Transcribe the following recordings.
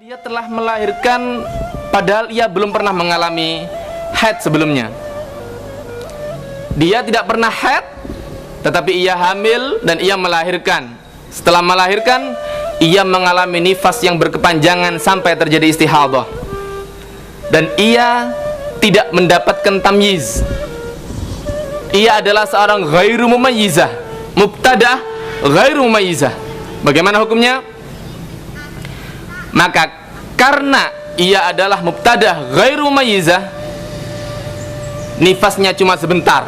Dia telah melahirkan padahal ia belum pernah mengalami haid sebelumnya. Dia tidak pernah haid, tetapi ia hamil dan ia melahirkan. Setelah melahirkan, ia mengalami nifas yang berkepanjangan sampai terjadi istihadah. Dan ia tidak mendapatkan tamyiz. Ia adalah seorang ghairu mumayyizah, mubtadah ghairu mumayyizah. Bagaimana hukumnya? Maka karena ia adalah mubtadah ghairu mumayyizah, nifasnya cuma sebentar.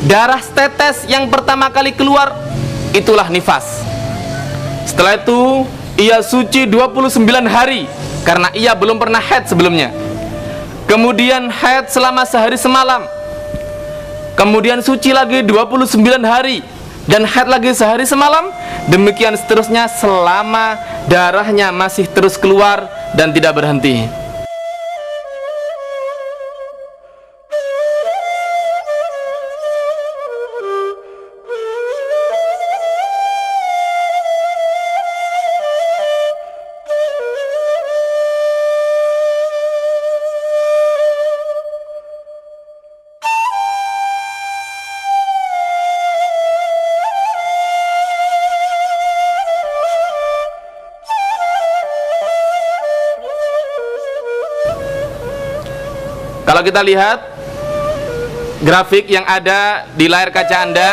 Darah tetes yang pertama kali keluar, itulah nifas. Setelah itu ia suci 29 hari karena ia belum pernah haid sebelumnya. Kemudian haid selama sehari semalam. Kemudian suci lagi 29 hari dan haid lagi sehari semalam. Demikian seterusnya selama darahnya masih terus keluar dan tidak berhenti. Kalau kita lihat grafik yang ada di layar kaca Anda,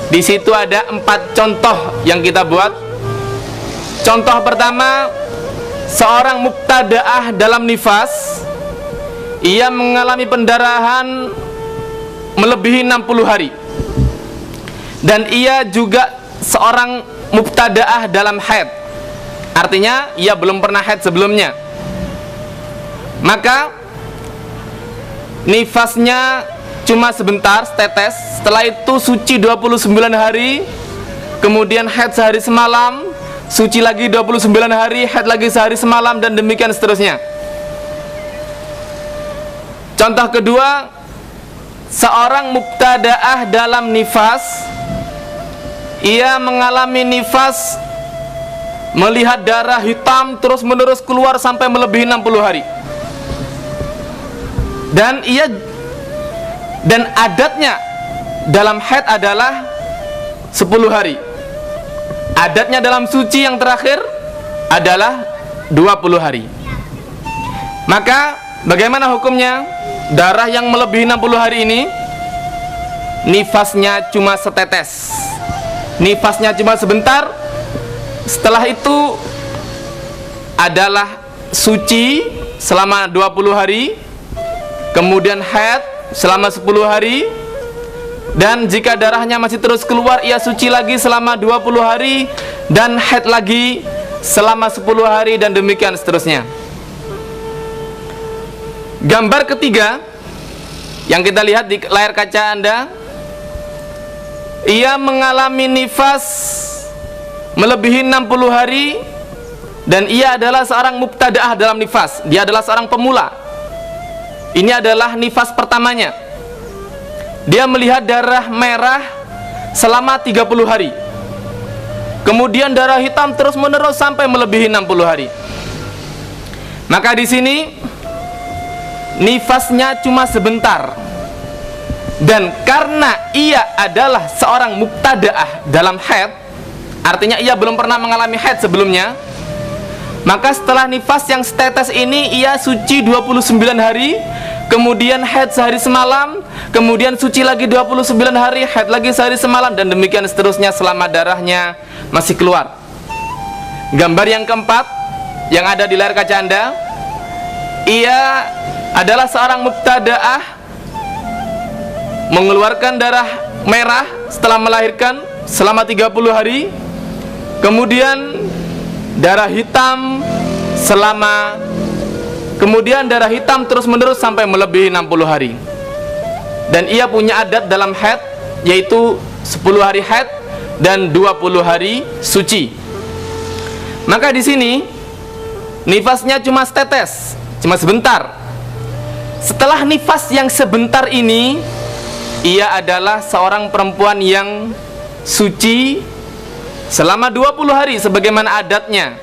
di situ ada 4 contoh yang kita buat. Contoh pertama, seorang mubtadaah dalam nifas, ia mengalami pendarahan melebihi 60 hari. Dan ia juga seorang mubtadaah dalam haid. Artinya ia belum pernah haid sebelumnya. Maka nifasnya cuma sebentar, setetes. Setelah itu suci 29 hari, kemudian haid sehari semalam, suci lagi 29 hari, haid lagi sehari semalam, dan demikian seterusnya. Contoh kedua, seorang mubtadaah dalam nifas, ia mengalami nifas melihat darah hitam terus menerus keluar sampai melebihi 60 hari. Dan adatnya dalam haid adalah 10 hari. Adatnya dalam suci yang terakhir adalah 20 hari. Maka bagaimana hukumnya? Darah yang melebihi 60 hari ini, nifasnya cuma setetes, nifasnya cuma sebentar. Setelah itu adalah suci selama 20 hari, kemudian haid selama 10 hari, dan jika darahnya masih terus keluar, ia suci lagi selama 20 hari dan haid lagi selama 10 hari, dan demikian seterusnya. Gambar ketiga yang kita lihat di layar kaca Anda, ia mengalami nifas melebihi 60 hari dan ia adalah seorang mubtadaah dalam nifas. Dia adalah seorang pemula. Ini adalah nifas pertamanya. Dia melihat darah merah selama 30 hari. Kemudian darah hitam terus menerus sampai melebihi 60 hari. Maka di sini nifasnya cuma sebentar. Dan karena ia adalah seorang mubtadaah dalam haid, artinya ia belum pernah mengalami haid sebelumnya, maka setelah nifas yang setetes ini, ia suci 29 hari, kemudian haid sehari semalam, kemudian suci lagi 29 hari, haid lagi sehari semalam, dan demikian seterusnya selama darahnya masih keluar. Gambar yang keempat yang ada di layar kaca Anda, ia adalah seorang mubtadaah mengeluarkan darah merah setelah melahirkan selama 30 hari, kemudian darah hitam kemudian darah hitam terus menerus sampai melebihi 60 hari. Dan ia punya adat dalam haid, yaitu 10 hari haid dan 20 hari suci. Maka di sini nifasnya cuma setetes, cuma sebentar. Setelah nifas yang sebentar ini, ia adalah seorang perempuan yang suci selama 20 hari sebagaimana adatnya.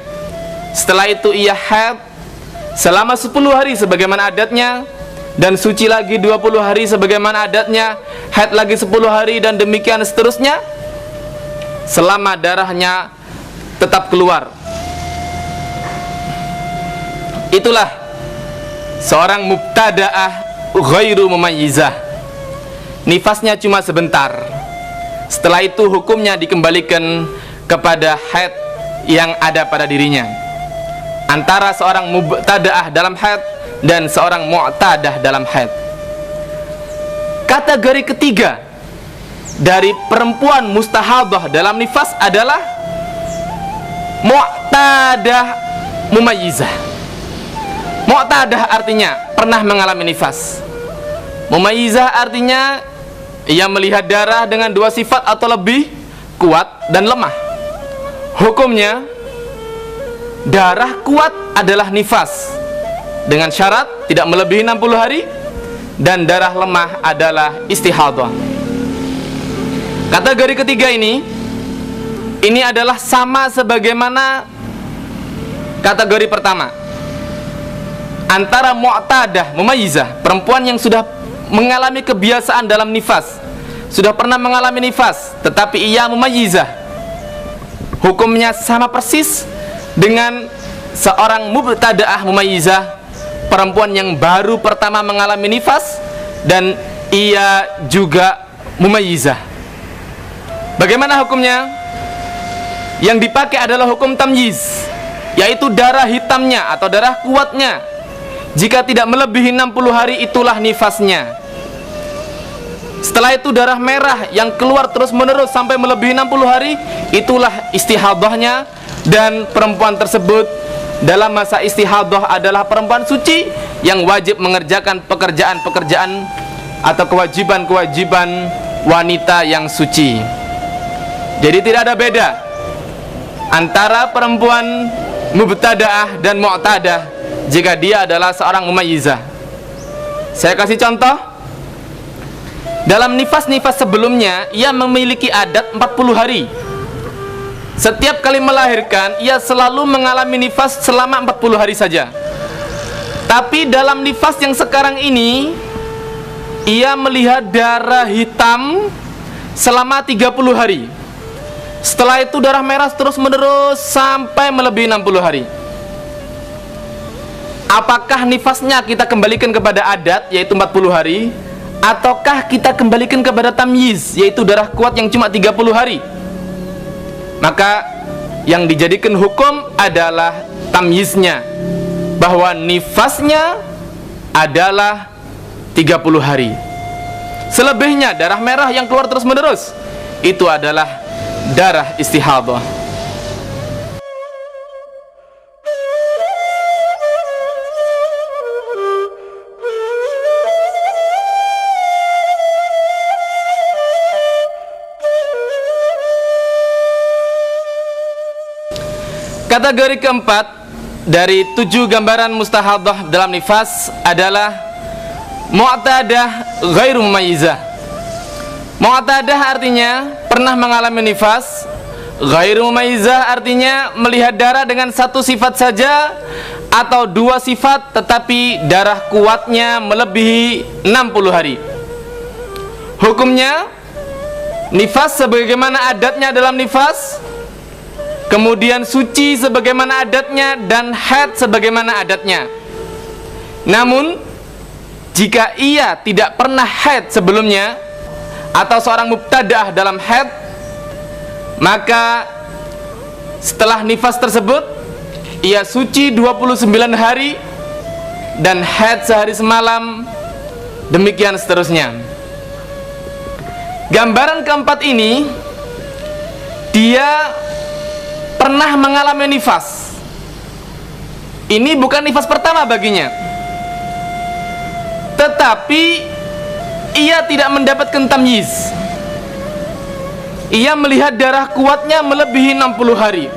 Setelah itu ia haid selama 10 hari sebagaimana adatnya, dan suci lagi 20 hari sebagaimana adatnya, haid lagi 10 hari, dan demikian seterusnya selama darahnya tetap keluar. Itulah seorang mubtada'ah ghairu mumayyizah. Nifasnya cuma sebentar. Setelah itu hukumnya dikembalikan kepada haid yang ada pada dirinya. Antara seorang mubtada'ah dalam haid dan seorang mu'tadah dalam haid. Kategori ketiga dari perempuan mustahadah dalam nifas adalah mu'tadah mumayyizah. Mu'tadah artinya pernah mengalami nifas. Mumayyizah artinya ia melihat darah dengan 2 sifat atau lebih, kuat dan lemah. Hukumnya, darah kuat adalah nifas dengan syarat tidak melebihi 60 hari, dan darah lemah adalah istihadah. Kategori ketiga ini adalah sama sebagaimana kategori pertama. Antara mu'tadah mumayyizah, perempuan yang sudah mengalami kebiasaan dalam nifas, sudah pernah mengalami nifas, tetapi ia mumayyizah, hukumnya sama persis dengan seorang mubtada'ah mumayyizah, perempuan yang baru pertama mengalami nifas dan ia juga mumayyizah. Bagaimana hukumnya? Yang dipakai adalah hukum tamyiz, yaitu darah hitamnya atau darah kuatnya. Jika tidak melebihi 60 hari, itulah nifasnya. Setelah itu darah merah yang keluar terus menerus sampai melebihi 60 hari, itulah istihadahnya. Dan perempuan tersebut dalam masa istihadah adalah perempuan suci yang wajib mengerjakan pekerjaan-pekerjaan atau kewajiban-kewajiban wanita yang suci. Jadi tidak ada beda antara perempuan mubtada'ah dan mu'tadah jika dia adalah seorang mumayyizah. Saya kasih contoh. Dalam nifas-nifas sebelumnya, ia memiliki adat 40 hari. Setiap kali melahirkan, ia selalu mengalami nifas selama 40 hari saja. Tapi dalam nifas yang sekarang ini, ia melihat darah hitam selama 30 hari. Setelah itu darah merah terus menerus sampai melebihi 60 hari. Apakah nifasnya kita kembalikan kepada adat, yaitu 40 hari, ataukah kita kembalikan kepada tamyiz, yaitu darah kuat yang cuma 30 hari? Maka yang dijadikan hukum adalah tamyiznya, bahwa nifasnya adalah 30 hari. Selebihnya darah merah yang keluar terus menerus, itu adalah darah istihadah. Kategori keempat dari 7 gambaran mustahadah dalam nifas adalah mu'tadah ghairu mumayyizah. Mu'tadah artinya pernah mengalami nifas. Ghairu mumayyizah artinya melihat darah dengan 1 sifat saja atau 2 sifat, tetapi darah kuatnya melebihi 60 hari. Hukumnya, nifas sebagaimana adatnya dalam nifas, kemudian suci sebagaimana adatnya, dan haid sebagaimana adatnya. Namun jika ia tidak pernah haid sebelumnya, atau seorang mubtada'ah dalam haid, maka setelah nifas tersebut ia suci 29 hari dan haid sehari semalam, demikian seterusnya. Gambaran keempat ini, dia pernah mengalami nifas. Ini bukan nifas pertama baginya, tetapi ia tidak mendapatkan tamyiz. Ia melihat darah kuatnya melebihi 60 hari,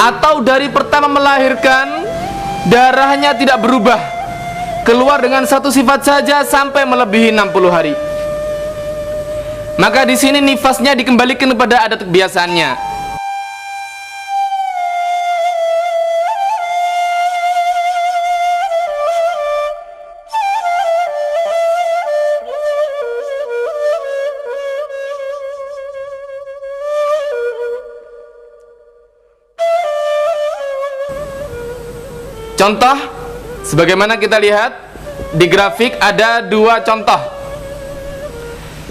atau dari pertama melahirkan darahnya tidak berubah, keluar dengan 1 sifat saja sampai melebihi 60 hari. Maka di sini nifasnya dikembalikan kepada adat kebiasaannya. Contoh, sebagaimana kita lihat di grafik ada dua contoh.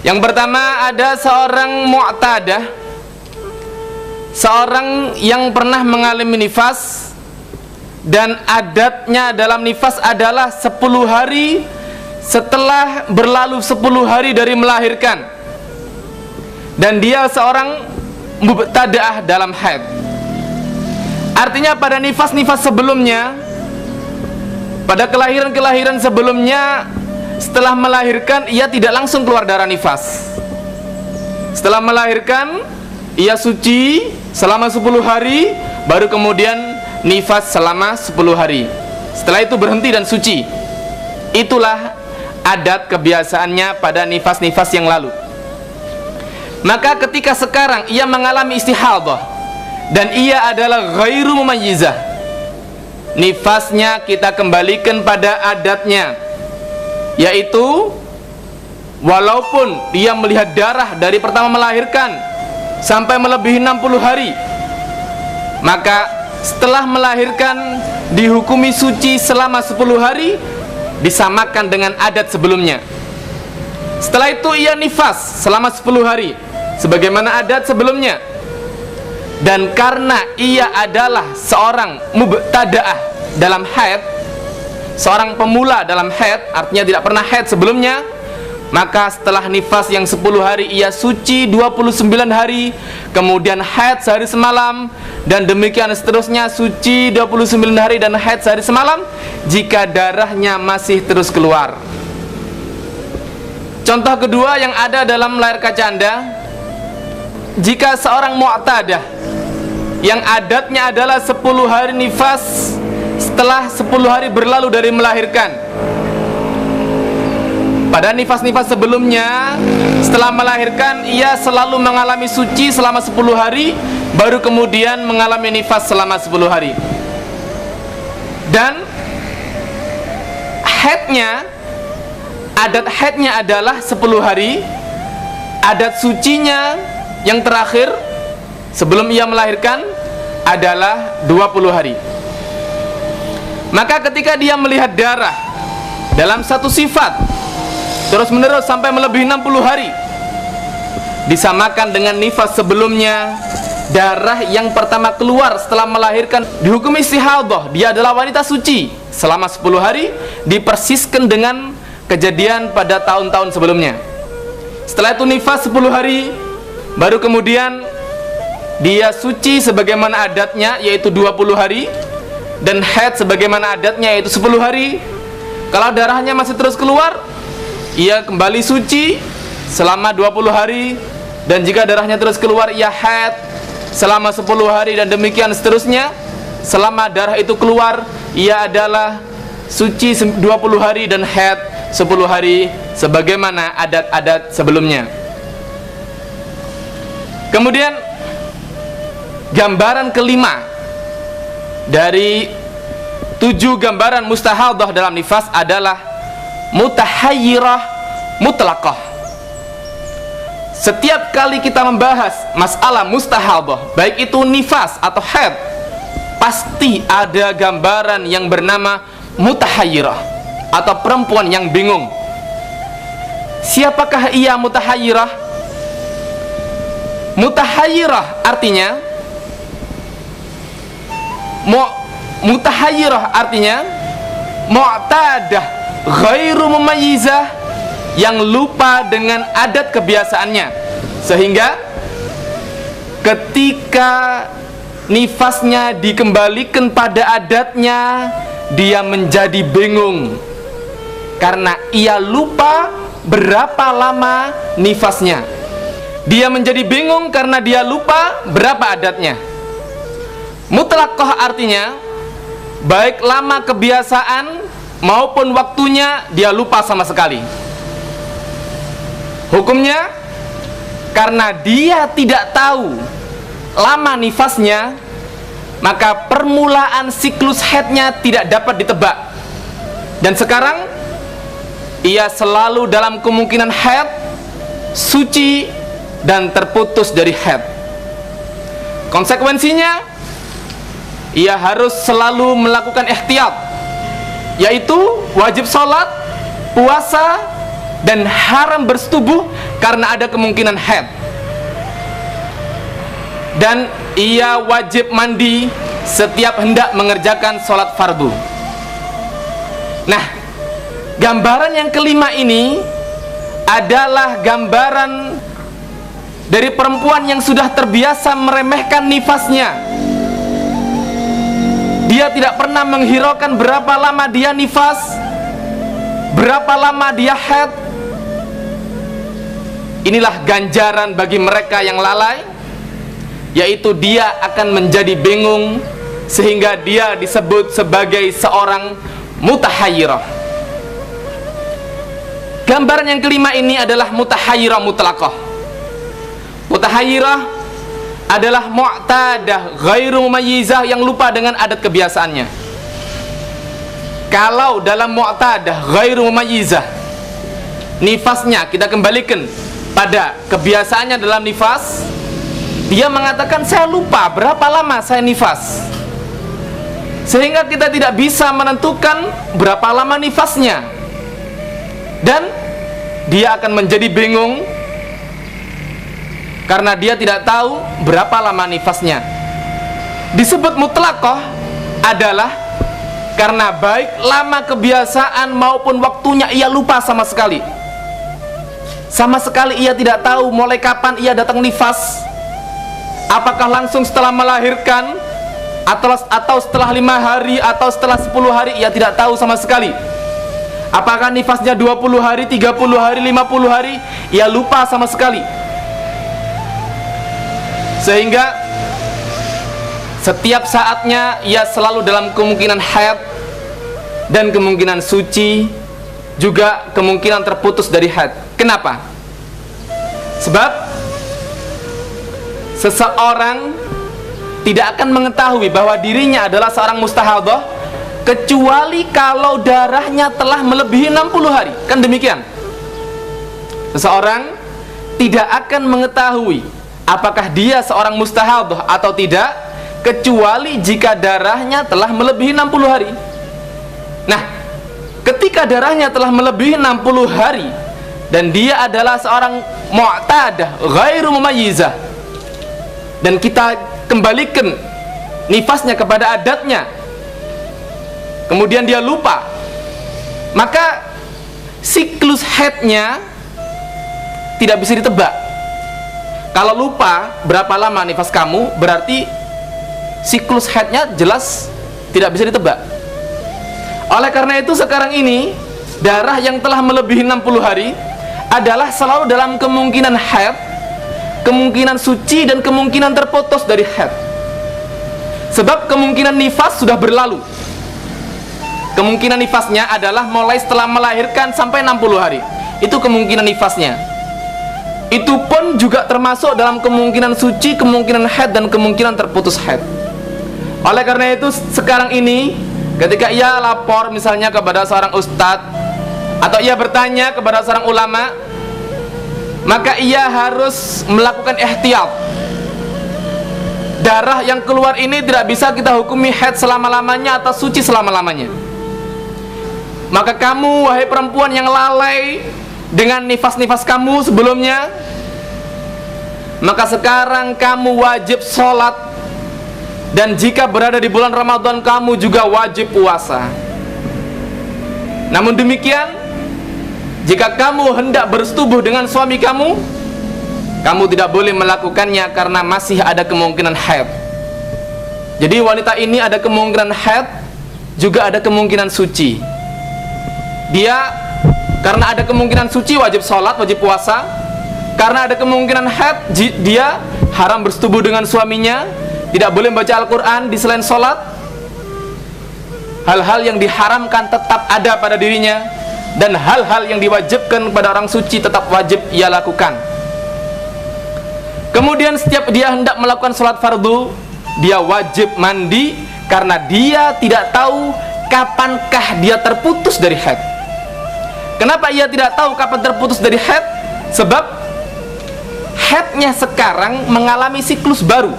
Yang pertama ada seorang mu'tadah, seorang yang pernah mengalami nifas, dan adatnya dalam nifas adalah 10 hari setelah berlalu 10 hari dari melahirkan, dan dia seorang mubtada'ah dalam haid. Artinya pada nifas-nifas sebelumnya, pada kelahiran-kelahiran sebelumnya, setelah melahirkan ia tidak langsung keluar darah nifas. Setelah melahirkan ia suci selama 10 hari, baru kemudian nifas selama 10 hari. Setelah itu berhenti dan suci. Itulah adat kebiasaannya pada nifas-nifas yang lalu. Maka ketika sekarang ia mengalami istihadah dan ia adalah ghairu mumayyizah, nifasnya kita kembalikan pada adatnya, yaitu walaupun dia melihat darah dari pertama melahirkan sampai melebihi 60 hari, maka setelah melahirkan dihukumi suci selama 10 hari, disamakan dengan adat sebelumnya. Setelah itu ia nifas selama 10 hari sebagaimana adat sebelumnya. Dan karena ia adalah seorang mubtada'ah dalam haid, seorang pemula dalam haid, artinya tidak pernah haid sebelumnya, maka setelah nifas yang 10 hari ia suci 29 hari, kemudian haid sehari semalam, dan demikian seterusnya, suci 29 hari dan haid sehari semalam jika darahnya masih terus keluar. Contoh kedua yang ada dalam layar kaca Anda, jika seorang mu'tadah yang adatnya adalah 10 hari nifas setelah 10 hari berlalu dari melahirkan, pada nifas-nifas sebelumnya setelah melahirkan ia selalu mengalami suci selama 10 hari, baru kemudian mengalami nifas selama 10 hari. Dan haidnya, adat haidnya adalah 10 hari, adat sucinya yang terakhir sebelum ia melahirkan adalah 20 hari. Maka ketika dia melihat darah dalam satu sifat terus menerus sampai melebihi 60 hari, disamakan dengan nifas sebelumnya. Darah yang pertama keluar setelah melahirkan dihukum istihadah, dia adalah wanita suci selama 10 hari, dipersiskan dengan kejadian pada tahun-tahun sebelumnya. Setelah itu nifas 10 hari, baru kemudian dia suci sebagaimana adatnya, yaitu 20 hari, dan haid sebagaimana adatnya, yaitu 10 hari. Kalau darahnya masih terus keluar, ia kembali suci selama 20 hari, dan jika darahnya terus keluar, ia haid selama 10 hari, dan demikian seterusnya. Selama darah itu keluar, ia adalah suci 20 hari dan haid 10 hari sebagaimana adat-adat sebelumnya. Kemudian gambaran kelima dari 7 gambaran mustahadah dalam nifas adalah mutahayyirah mutlaqah. Setiap kali kita membahas masalah mustahadah, baik itu nifas atau haid, pasti ada gambaran yang bernama mutahayyirah atau perempuan yang bingung. Siapakah ia mutahayyirah? Mutahayyirah artinya mu'tadah ghairu mumayyizah, yang lupa dengan adat kebiasaannya, sehingga ketika nifasnya dikembalikan pada adatnya, dia menjadi bingung karena ia lupa berapa lama nifasnya. Dia menjadi bingung karena dia lupa berapa adatnya. Mutlaqah artinya baik lama kebiasaan maupun waktunya dia lupa sama sekali. Hukumnya, karena dia tidak tahu lama nifasnya, maka permulaan siklus haidnya tidak dapat ditebak. Dan sekarang ia selalu dalam kemungkinan haid, suci, dan terputus dari haid. Konsekuensinya, ia harus selalu melakukan ihtiyat, yaitu wajib sholat, puasa, dan haram bersetubuh karena ada kemungkinan haid. Dan ia wajib mandi setiap hendak mengerjakan sholat fardu. Nah, gambaran yang kelima ini adalah gambaran dari perempuan yang sudah terbiasa meremehkan nifasnya. Dia tidak pernah menghiraukan berapa lama dia nifas, berapa lama dia haid. Inilah ganjaran bagi mereka yang lalai, yaitu dia akan menjadi bingung sehingga dia disebut sebagai seorang mutahayyirah. Gambaran yang kelima ini adalah mutahayyirah mutlaqah. Mutahayyirah adalah mu'tadah ghairu mumayyizah, yang lupa dengan adat kebiasaannya. Kalau dalam mu'tadah ghairu mumayyizah, nifasnya kita kembalikan pada kebiasaannya dalam nifas, dia mengatakan saya lupa berapa lama saya nifas, sehingga kita tidak bisa menentukan berapa lama nifasnya, dan dia akan menjadi bingung karena dia tidak tahu berapa lama nifasnya. Disebut mutlaqah adalah karena baik lama kebiasaan maupun waktunya ia lupa sama sekali. Sama sekali ia tidak tahu mulai kapan ia datang nifas. Apakah langsung setelah melahirkan, atau setelah 5 hari, atau setelah 10 hari, ia tidak tahu sama sekali. Apakah nifasnya 20 hari, 30 hari, 50 hari, ia lupa sama sekali. Sehingga setiap saatnya ia selalu dalam kemungkinan haid dan kemungkinan suci, juga kemungkinan terputus dari haid. Kenapa? Sebab seseorang tidak akan mengetahui bahwa dirinya adalah seorang mustahadah kecuali kalau darahnya telah melebihi 60 hari. Kan demikian? Seseorang tidak akan mengetahui apakah dia seorang mustahadah atau tidak kecuali jika darahnya telah melebihi 60 hari. Nah, ketika darahnya telah melebihi 60 hari dan dia adalah seorang mu'tadah ghairu mumayyizah, dan kita kembalikan nifasnya kepada adatnya, kemudian dia lupa, maka siklus haidnya tidak bisa ditebak. Kalau lupa berapa lama nifas kamu, berarti siklus haidnya jelas tidak bisa ditebak. Oleh karena itu sekarang ini darah yang telah melebihi 60 hari adalah selalu dalam kemungkinan haid, kemungkinan suci, dan kemungkinan terputus dari haid. Sebab kemungkinan nifas sudah berlalu. Kemungkinan nifasnya adalah mulai setelah melahirkan sampai 60 hari. Itu kemungkinan nifasnya. Itu pun juga termasuk dalam kemungkinan suci, kemungkinan haid, dan kemungkinan terputus haid. Oleh karena itu sekarang ini ketika ia lapor misalnya kepada seorang ustadz, atau ia bertanya kepada seorang ulama, maka ia harus melakukan ihtiyat. Darah yang keluar ini tidak bisa kita hukumi haid selama-lamanya atau suci selama-lamanya. Maka kamu wahai perempuan yang lalai dengan nifas-nifas kamu sebelumnya, maka sekarang kamu wajib sholat, dan jika berada di bulan Ramadan kamu juga wajib puasa. Namun demikian, jika kamu hendak bersetubuh dengan suami kamu, kamu tidak boleh melakukannya karena masih ada kemungkinan haid. Jadi wanita ini ada kemungkinan haid, juga ada kemungkinan suci. Dia karena ada kemungkinan suci wajib sholat, wajib puasa. Karena ada kemungkinan haid, dia haram bersetubuh dengan suaminya, tidak boleh membaca Al-Quran di selain sholat. Hal-hal yang diharamkan tetap ada pada dirinya, dan hal-hal yang diwajibkan kepada orang suci tetap wajib ia lakukan. Kemudian setiap dia hendak melakukan sholat fardu, dia wajib mandi karena dia tidak tahu kapankah dia terputus dari haid. Kenapa ia tidak tahu kapan terputus dari haid? Sebab haidnya sekarang mengalami siklus baru.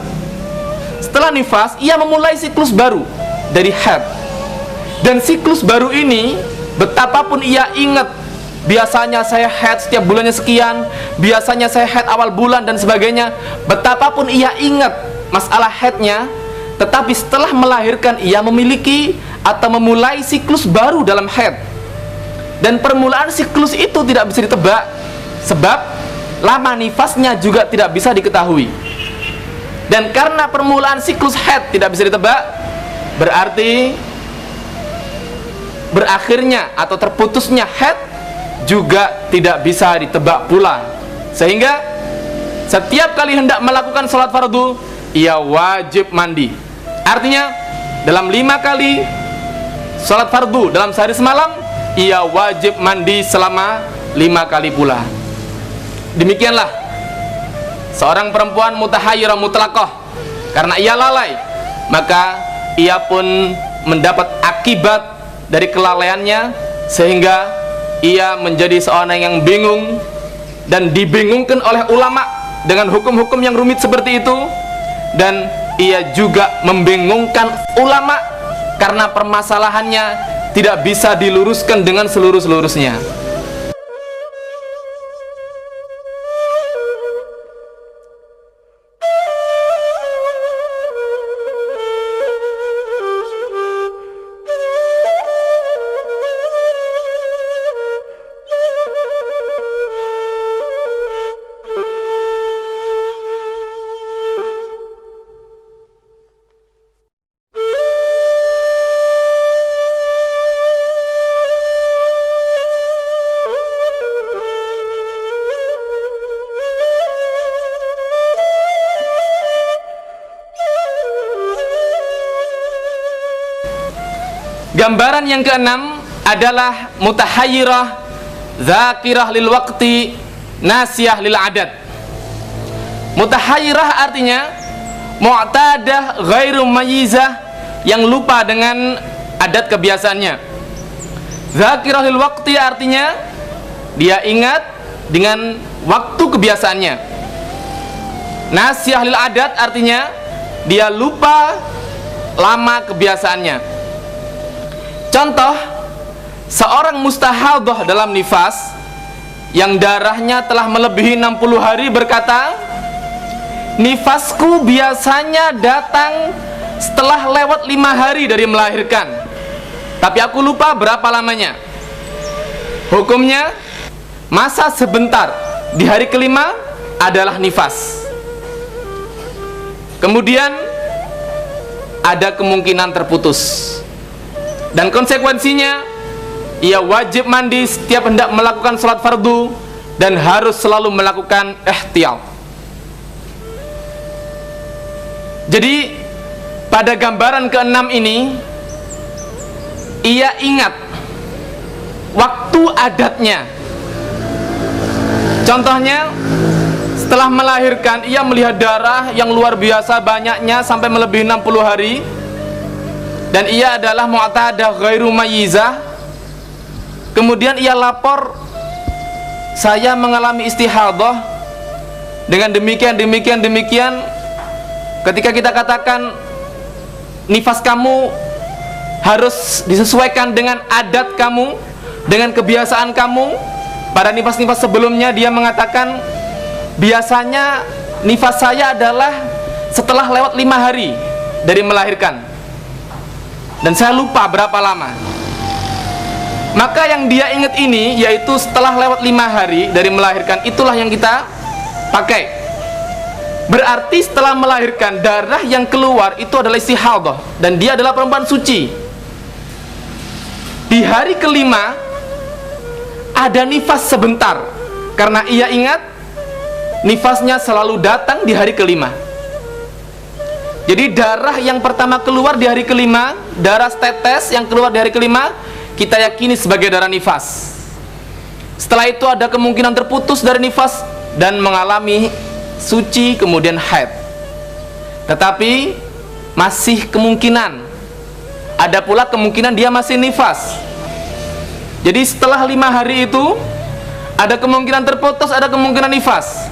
setelah nifas ia memulai siklus baru dari haid. Dan siklus baru ini, betapapun ia ingat, biasanya saya haid setiap bulannya sekian, biasanya saya haid awal bulan dan sebagainya, betapapun ia ingat masalah haidnya, tetapi setelah melahirkan ia memiliki atau memulai siklus baru dalam haid. Dan permulaan siklus itu tidak bisa ditebak, sebab lama nifasnya juga tidak bisa diketahui. Dan karena permulaan siklus haid tidak bisa ditebak, berarti berakhirnya atau terputusnya haid juga tidak bisa ditebak pula. Sehingga setiap kali hendak melakukan sholat fardu, ia wajib mandi. Artinya dalam 5 kali sholat fardu dalam sehari semalam, ia wajib mandi selama 5 kali pula. Demikianlah seorang perempuan mutahayyirah mutlaqah, karena ia lalai, maka ia pun mendapat akibat dari kelalaiannya, sehingga ia menjadi seorang yang bingung dan dibingungkan oleh ulama dengan hukum-hukum yang rumit seperti itu. Dan ia juga membingungkan ulama karena permasalahannya tidak bisa diluruskan dengan seluruh-seluruhnya. Gambaran yang keenam adalah mutahayyirah dzakirah lil waqti nasiyah lil adat. Mutahayyirah artinya mu'tadah ghairu mayyizah, yang lupa dengan adat kebiasaannya. Dzakirah lil waqti artinya dia ingat dengan waktu kebiasaannya. Nasiyah lil adat artinya dia lupa lama kebiasaannya. Contoh, seorang mustahadah dalam nifas yang darahnya telah melebihi 60 hari berkata, nifasku biasanya datang setelah lewat 5 hari dari melahirkan, tapi aku lupa berapa lamanya. Hukumnya, masa sebentar di hari kelima adalah nifas. Kemudian ada kemungkinan terputus, dan konsekuensinya ia wajib mandi setiap hendak melakukan sholat fardu dan harus selalu melakukan ihtiyat. Jadi pada gambaran keenam ini ia ingat waktu adatnya. Contohnya, setelah melahirkan ia melihat darah yang luar biasa banyaknya sampai melebihi 60 hari, dan ia adalah mu'tadah ghairu mayyizah. Kemudian ia lapor, saya mengalami istihadah. Dengan demikian. Ketika kita katakan nifas kamu harus disesuaikan dengan adat kamu, dengan kebiasaan kamu. Pada nifas-nifas sebelumnya dia mengatakan, biasanya nifas saya adalah setelah lewat 5 hari dari melahirkan, dan saya lupa berapa lama. Maka yang dia ingat ini yaitu setelah lewat 5 hari dari melahirkan, itulah yang kita pakai. Berarti setelah melahirkan, darah yang keluar itu adalah istihadah, dan dia adalah perempuan suci. Di hari kelima ada nifas sebentar, karena ia ingat nifasnya selalu datang di hari kelima. Jadi darah yang pertama keluar di hari kelima, darah tetes yang keluar di hari kelima, kita yakini sebagai darah nifas. Setelah itu ada kemungkinan terputus dari nifas dan mengalami suci kemudian haid. Tetapi masih kemungkinan, ada pula kemungkinan dia masih nifas. Jadi setelah 5 hari itu ada kemungkinan terputus, ada kemungkinan nifas.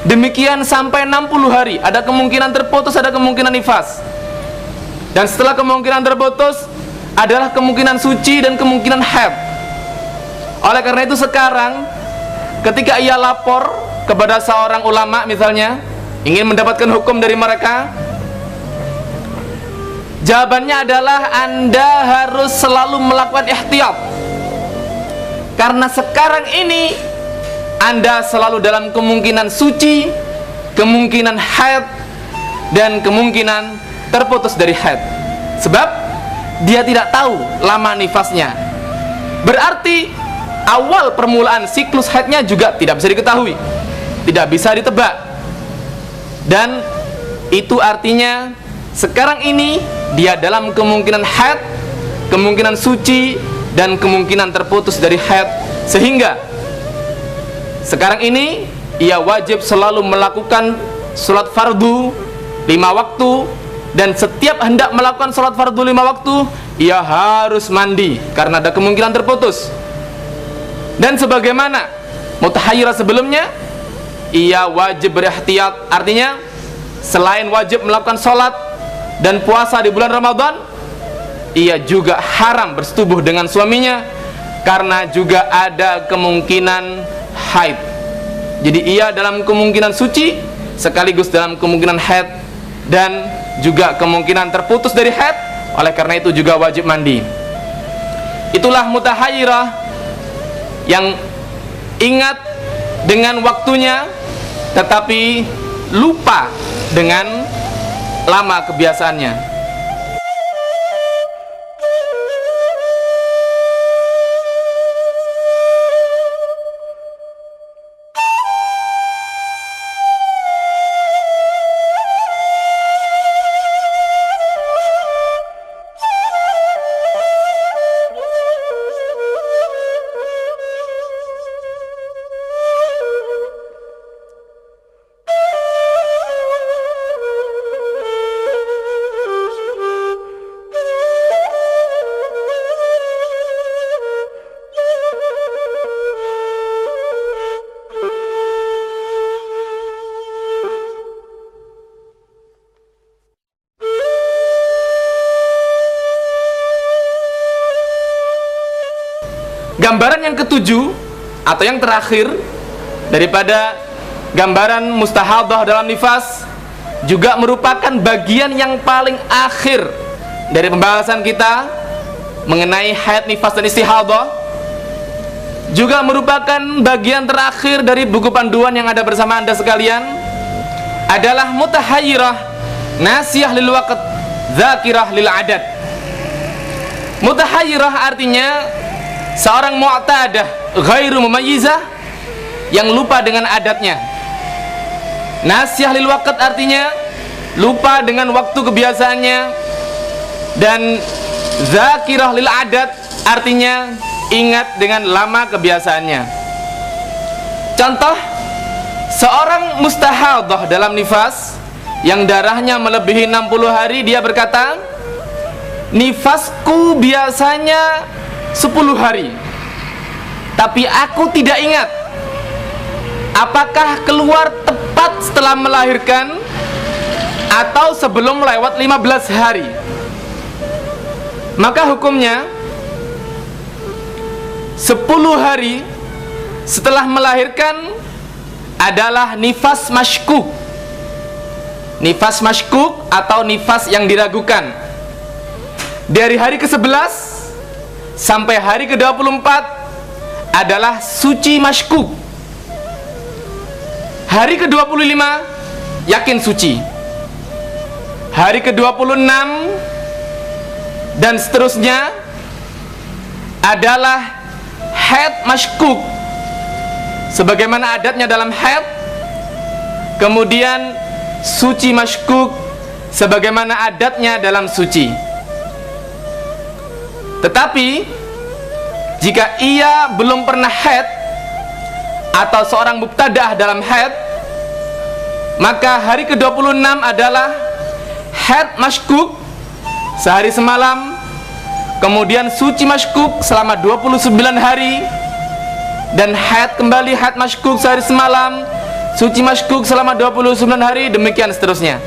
demikian sampai 60 hari. Ada kemungkinan terputus, ada kemungkinan nifas. Dan setelah kemungkinan terputus adalah kemungkinan suci dan kemungkinan haid. Oleh karena itu sekarang ketika ia lapor kepada seorang ulama misalnya, ingin mendapatkan hukum dari mereka, jawabannya adalah Anda harus selalu melakukan ihtiyat. Karena sekarang ini Anda selalu dalam kemungkinan suci, kemungkinan haid, dan kemungkinan terputus dari haid. Sebab dia tidak tahu lama nifasnya. Berarti awal permulaan siklus haidnya juga tidak bisa diketahui, tidak bisa ditebak. Dan itu artinya sekarang ini dia dalam kemungkinan haid, kemungkinan suci, dan kemungkinan terputus dari haid. Sehingga sekarang ini ia wajib selalu melakukan sholat fardu 5 waktu. Dan setiap hendak melakukan sholat fardu 5 waktu, ia harus mandi karena ada kemungkinan terputus. Dan sebagaimana mutahayyirah sebelumnya, ia wajib berihtiyat. Artinya selain wajib melakukan sholat dan puasa di bulan Ramadan, ia juga haram bersetubuh dengan suaminya karena juga ada kemungkinan haid. Jadi ia dalam kemungkinan suci sekaligus dalam kemungkinan haid dan juga kemungkinan terputus dari haid. Oleh karena itu juga wajib mandi. Itulah mutahayyirah yang ingat dengan waktunya tetapi lupa dengan lama kebiasaannya. Gambaran yang ketujuh atau yang terakhir daripada gambaran mustahadah dalam nifas juga merupakan bagian yang paling akhir dari pembahasan kita mengenai haid, nifas, dan istihadah. Juga merupakan bagian terakhir dari buku panduan yang ada bersama Anda sekalian, adalah mutahayyirah nasiyah lil waqt, dzakirah lil adad. Mutahayyirah artinya seorang mu'tadah ghairu mumayyizah yang lupa dengan adatnya. Nasiyah lil waqt artinya lupa dengan waktu kebiasaannya. Dan zakirah lil adat artinya ingat dengan lama kebiasaannya. Contoh, seorang mustahadah dalam nifas yang darahnya melebihi 60 hari, dia berkata, nifasku biasanya 10 hari, tapi aku tidak ingat apakah keluar tepat setelah melahirkan atau sebelum lewat 15 hari. Maka hukumnya 10 hari setelah melahirkan adalah nifas mashkuk. Nifas mashkuk atau nifas yang diragukan. Dari hari ke-11 sampai hari ke-24 adalah suci mashkuk. Hari ke-25 yakin suci. Hari ke-26 dan seterusnya adalah haid mashkuk, sebagaimana adatnya dalam haid. Kemudian suci mashkuk, sebagaimana adatnya dalam suci. Tetapi jika ia belum pernah haid atau seorang mubtadaah dalam haid, maka hari ke-26 adalah haid mashkuk sehari semalam, kemudian suci mashkuk selama 29 hari, dan haid kembali haid mashkuk sehari semalam, suci masykuk selama 29 hari, demikian seterusnya.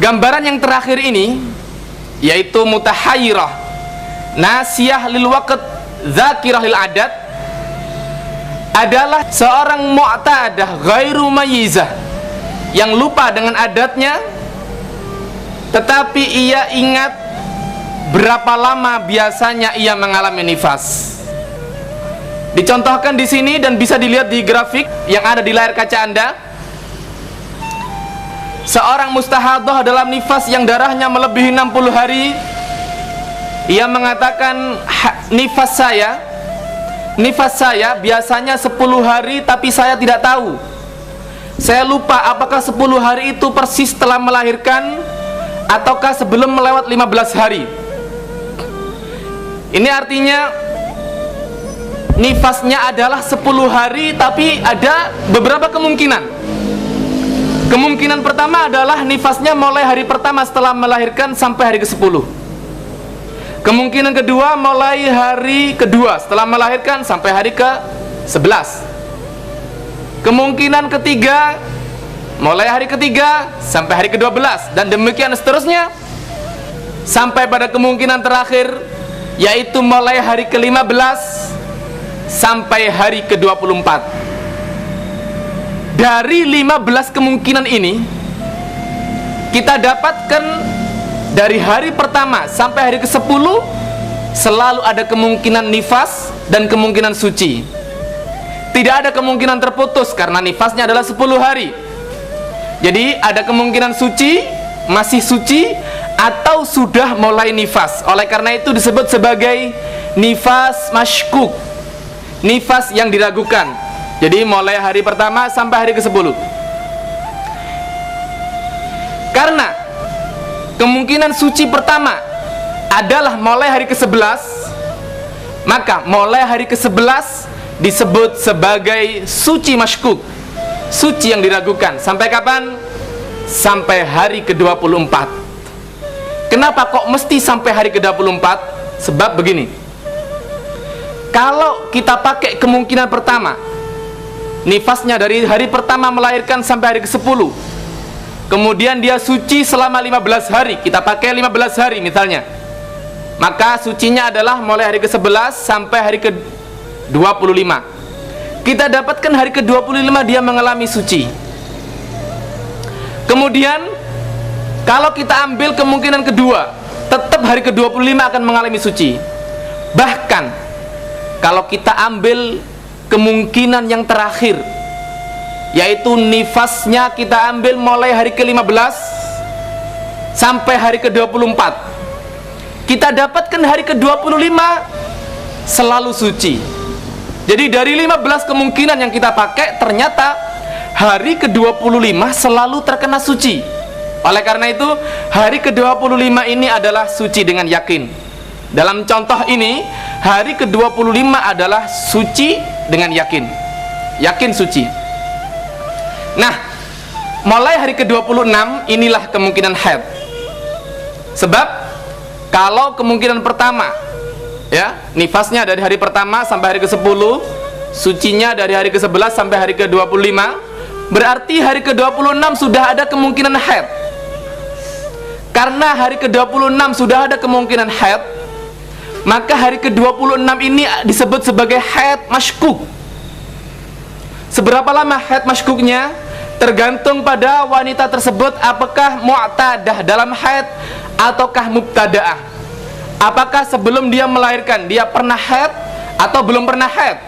Gambaran yang terakhir ini yaitu mutahayyirah, nasiyah lil waqt, dzakirah lil adat, adalah seorang mu'tadah ghairu mayyizah yang lupa dengan adatnya, tetapi ia ingat berapa lama biasanya ia mengalami nifas. Dicontohkan di sini dan bisa dilihat di grafik yang ada di layar kaca Anda. Seorang mustahadah dalam nifas yang darahnya melebihi 60 hari, ia mengatakan, nifas saya biasanya 10 hari, tapi saya tidak tahu, saya lupa apakah 10 hari itu persis setelah melahirkan ataukah sebelum melewat 15 hari. Ini artinya nifasnya adalah 10 hari, tapi ada beberapa kemungkinan. Kemungkinan pertama adalah nifasnya mulai hari pertama setelah melahirkan sampai hari ke-10. Kemungkinan kedua mulai hari kedua setelah melahirkan sampai hari ke-11. Kemungkinan ketiga mulai hari ketiga sampai hari ke-12, dan demikian seterusnya sampai pada kemungkinan terakhir yaitu mulai hari ke-15 sampai hari ke-24. Dari 15 kemungkinan ini kita dapatkan dari hari pertama sampai hari ke-10 selalu ada kemungkinan nifas dan kemungkinan suci. Tidak ada kemungkinan terputus karena nifasnya adalah 10 hari. Jadi ada kemungkinan suci, masih suci, atau sudah mulai nifas. Oleh karena itu disebut sebagai nifas masykuk, nifas yang diragukan. Jadi mulai hari pertama sampai hari ke-10. Karena kemungkinan suci pertama adalah mulai hari ke-11, maka mulai hari ke-11 disebut sebagai suci masykuk, suci yang diragukan. Sampai kapan? Sampai hari ke-24. Kenapa kok mesti sampai hari ke-24? Sebab begini, kalau kita pakai kemungkinan pertama, nifasnya dari hari pertama melahirkan sampai hari ke-10, kemudian dia suci selama 15 hari, kita pakai 15 hari misalnya, maka sucinya adalah mulai hari ke-11 sampai hari ke-25. Kita dapatkan hari ke-25 dia mengalami suci. Kemudian kalau kita ambil kemungkinan kedua, tetap hari ke-25 akan mengalami suci. Bahkan kalau kita ambil kemungkinan yang terakhir, yaitu nifasnya kita ambil mulai hari ke-15 sampai hari ke-24, kita dapatkan hari ke-25 selalu suci. Jadi dari 15 kemungkinan yang kita pakai, ternyata hari ke-25 selalu terkena suci. Oleh karena itu hari ke-25 ini adalah suci dengan yakin. Dalam contoh ini, hari ke-25 adalah suci dengan yakin, yakin suci. Nah, mulai hari ke-26 inilah kemungkinan haid. Sebab kalau kemungkinan pertama, ya, nifasnya dari hari pertama sampai hari ke-10, sucinya dari hari ke-11 sampai hari ke-25, berarti hari ke-26 sudah ada kemungkinan haid. Karena hari ke-26 sudah ada kemungkinan haid, maka hari ke-26 ini disebut sebagai haid masykuk. Seberapa lama haid masykuknya? Tergantung pada wanita tersebut apakah mu'tadah dalam haid ataukah mubtada'ah. Apakah sebelum dia melahirkan dia pernah haid atau belum pernah haid?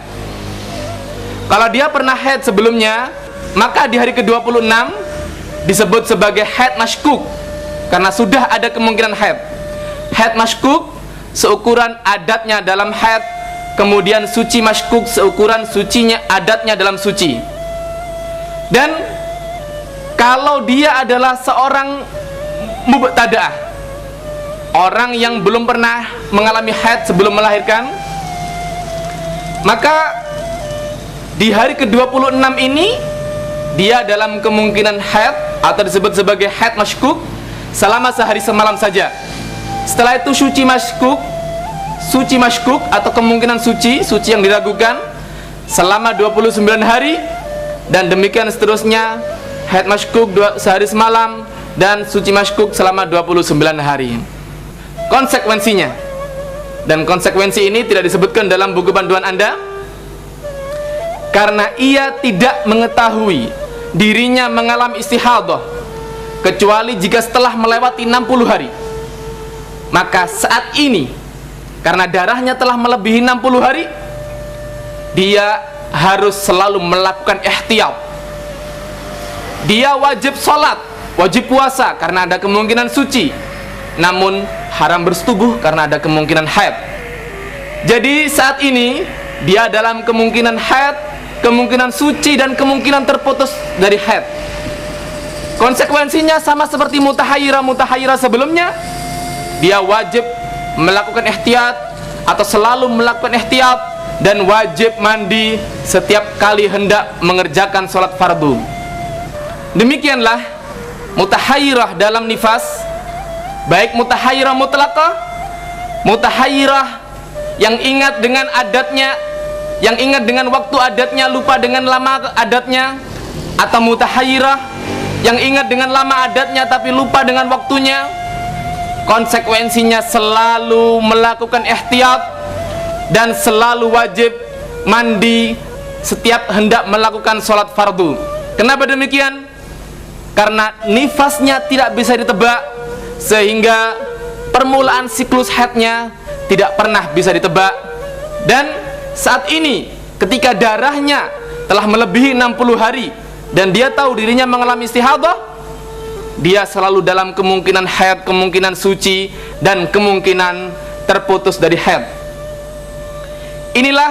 Kalau dia pernah haid sebelumnya, maka di hari ke-26 disebut sebagai haid masykuk, karena sudah ada kemungkinan haid. Haid masykuk seukuran adatnya dalam haid, kemudian suci masykuk seukuran sucinya adatnya dalam suci. Dan kalau dia adalah seorang mubtada'ah, orang yang belum pernah mengalami haid sebelum melahirkan, maka di hari ke-26 ini dia dalam kemungkinan haid atau disebut sebagai haid masykuk selama sehari semalam saja. Setelah itu suci masykuk atau kemungkinan suci yang diragukan selama 29 hari, dan demikian seterusnya, haid masykuk sehari semalam dan suci masykuk selama 29 hari. Konsekuensinya, dan konsekuensi ini tidak disebutkan dalam buku panduan Anda, karena ia tidak mengetahui dirinya mengalami istihadah kecuali jika setelah melewati 60 hari. Maka saat ini, karena darahnya telah melebihi 60 hari, dia harus selalu melakukan ihtiyat. Dia wajib sholat, wajib puasa karena ada kemungkinan suci, namun haram bersetubuh karena ada kemungkinan haid. Jadi saat ini dia dalam kemungkinan haid, kemungkinan suci, dan kemungkinan terputus dari haid. Konsekuensinya sama seperti mutahayyirah sebelumnya, dia wajib melakukan ihtiyat atau selalu melakukan ihtiyat, dan wajib mandi setiap kali hendak mengerjakan sholat fardu. Demikianlah mutahayyirah dalam nifas, baik mutahayyirah mutlaqah, mutahayyirah yang ingat dengan adatnya, yang ingat dengan waktu adatnya, lupa dengan lama adatnya, atau mutahayyirah yang ingat dengan lama adatnya tapi lupa dengan waktunya. Konsekuensinya selalu melakukan ihtiyat dan selalu wajib mandi setiap hendak melakukan sholat fardu. Kenapa demikian? Karena nifasnya tidak bisa ditebak, sehingga permulaan siklus haidnya tidak pernah bisa ditebak. Dan saat ini ketika darahnya telah melebihi 60 hari dan dia tahu dirinya mengalami istihadah, dia selalu dalam kemungkinan haid, kemungkinan suci, dan kemungkinan terputus dari haid. Inilah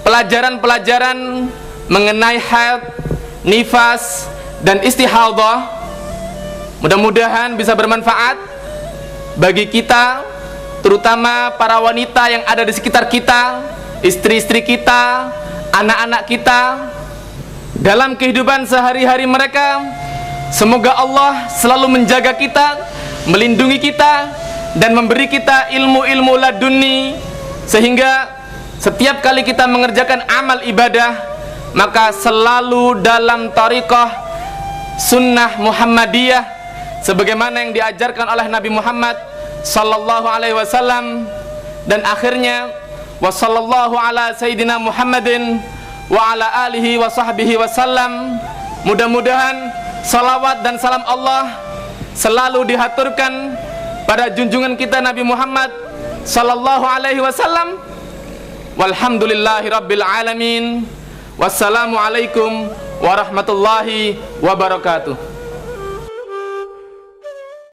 pelajaran-pelajaran mengenai haid, nifas, dan istihadah. Mudah-mudahan bisa bermanfaat bagi kita, terutama para wanita yang ada di sekitar kita, istri-istri kita, anak-anak kita, dalam kehidupan sehari-hari mereka. Semoga Allah selalu menjaga kita, melindungi kita, dan memberi kita ilmu-ilmu laduni, sehingga setiap kali kita mengerjakan amal ibadah, maka selalu dalam thariqah sunnah Muhammadiyah, sebagaimana yang diajarkan oleh Nabi Muhammad sallallahu alaihi wasallam. Dan akhirnya, wa sallallahu ala sayyidina Muhammadin wa ala alihi wa sahbihi wasallam. Mudah-mudahan salawat dan salam Allah selalu dihaturkan pada junjungan kita Nabi Muhammad sallallahu alaihi wasallam. Walhamdulillahi rabbil alamin. Wassalamualaikum warahmatullahi wabarakatuh.